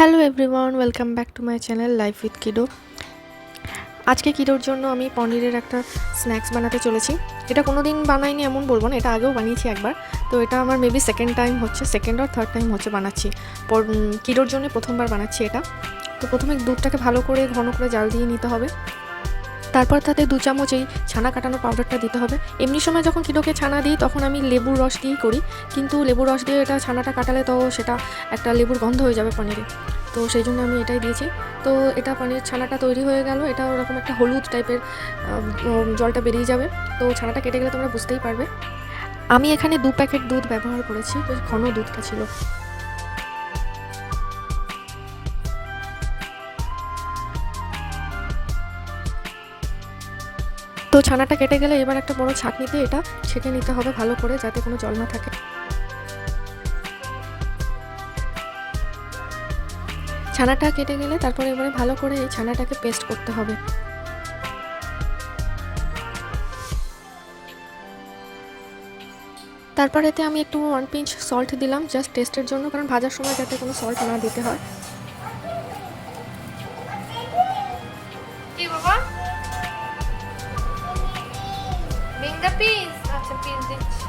Hello everyone, welcome back to my channel life with kiddo. আজকে কিডোর জন্য আমি পনিরের একটা স্ন্যাক্স বানাতে চলেছি। এটা কোনো দিন বানাইনি এমন বলবো না, এটা আগেও বানিয়েছি একবার। তো এটা আমার maybe second or third time হচ্ছে বানাচ্ছি। কিডোর জন্য প্রথমবার বানাচ্ছি এটা। তো প্রথমে দুধটাকে ভালো করে ঘন করে জাল দিয়ে নিতে হবে। তারপর তাতে 2 চামচ এই ছানা কাটানো পাউডারটা দিতে হবে। এমনি সময় যখন কিডোকে ছানা দিই তখন আমি লেবুর রস দিয়েই করি, কিন্তু লেবুর রস দিয়ে এটা ছানাটা কাটালে তো সেটা একটা লেবুর গন্ধ হয়ে যাবে পনিরে। তো সেই জন্য আমি এটাই দিয়েছি। তো এটা পনির ছানাটা তৈরি হয়ে গেল। এটা ওরকম একটা হলুদ টাইপের জলটা বেরিয়ে যাবে। তো ছানাটা কেটে গেলে তোমরা বুঝতেই পারবে। আমি এখানে 2 প্যাকেট দুধ ব্যবহার করেছি, বেশ ঘন দুধটা ছিল। তো ছানাটা কেটে গেলে এবার একটা বড় ছাঁকনিতে এটা ছেঁকে নিতে হবে ভালো করে, যাতে কোনো জল না থাকে। ছানাটা কেটে গেলে তারপরে এবারে ভালো করে এই ছানাটাকে পেস্ট করতে হবে। তারপর এতে আমি একটু 1 পিঞ্চ সল্ট দিলাম, জাস্ট টেস্টের জন্য, কারণ ভাজার সময় যাতে কোনো সল্ট না দিতে হয়। কি বাবা? বিঙ্গা পিস, আচ্ছা পিস দিচ্ছি।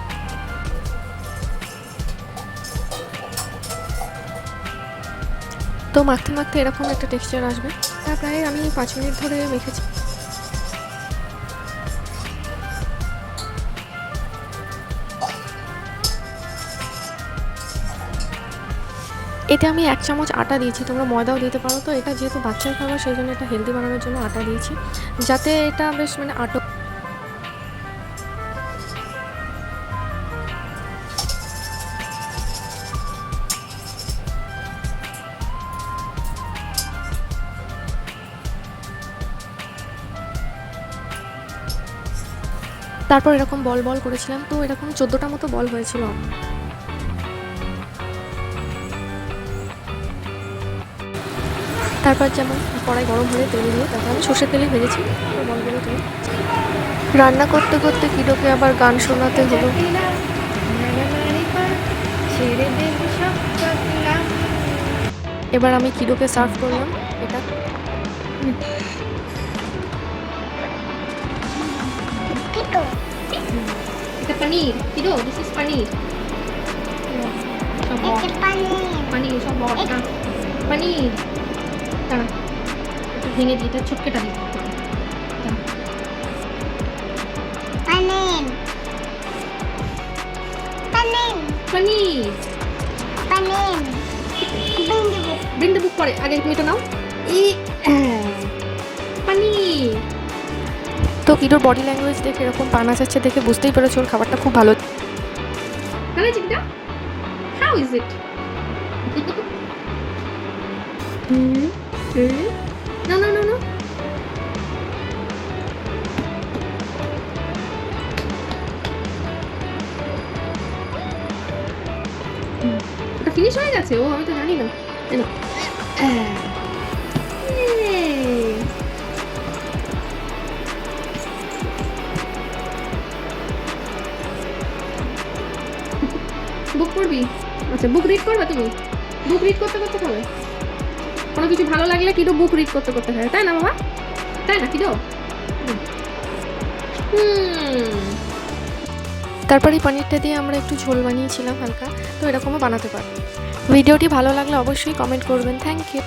তো মাখতে মাখতে এরকম একটা টেক্সচার আসবে। তা প্রায় আমি 5 মিনিট ধরে মেখেছি। এতে আমি 1 চামচ আটা দিয়েছি, তোমরা ময়দাও দিতে পারো। তো এটা যেহেতু বাচ্চার খাবার সেই জন্য এটা হেলদি বানানোর জন্য আটা দিয়েছি, যাতে এটা বেশ আটো। তারপর এরকম বল বল করেছিলাম, তো এরকম 14টা মতো বল হয়েছিল। তারপর যেমন কড়াই গরম হলে তেল দিয়ে, তারপর আমি সর্ষের তেলে ভেজেছি। তো বলগুলো তুলে রান্না করতে করতে কিডোকে আবার গান শোনাতে হলো। এবার আমি কিডোকে সার্ভ করলাম এটা। এটা পনির, কিডো, দিস ইজ পনির। সব পনির, সব বড়টা পনির। দাঁড়া, একটু ভেঙে দিই, এটা ছুটকেটা দিই। পনির bring the book পরে, আগে তুমি এটা নাও। পনির। তো কিডোর বডি ল্যাঙ্গুয়েজ দেখে এরকম পা নাচাচ্ছে দেখে বুঝতেই পেরেছো ওর খাবারটা খুব ভালো। ভালো চিকটা, how is it? No, no, no, no. ওটা ফিনিশ হয়ে গেছে? ও, আমি তো জানি না। এনো। বুক পড়বি? আচ্ছা, বুক রিড করবে তুমি? বুক রিড করতে করতে খাবে? কোনো কিছু ভালো লাগলে কিডো বুক রিড করতে করতে খাবে, তাই না বাবা? তাই না কিডো? তারপর এই পনিরটা দিয়ে আমরা একটু ঝোল বানিয়েছিলাম হালকা। তো এরকমও বানাতে পারো। ভিডিওটি ভালো লাগলে অবশ্যই কমেন্ট করবেন। Thank you.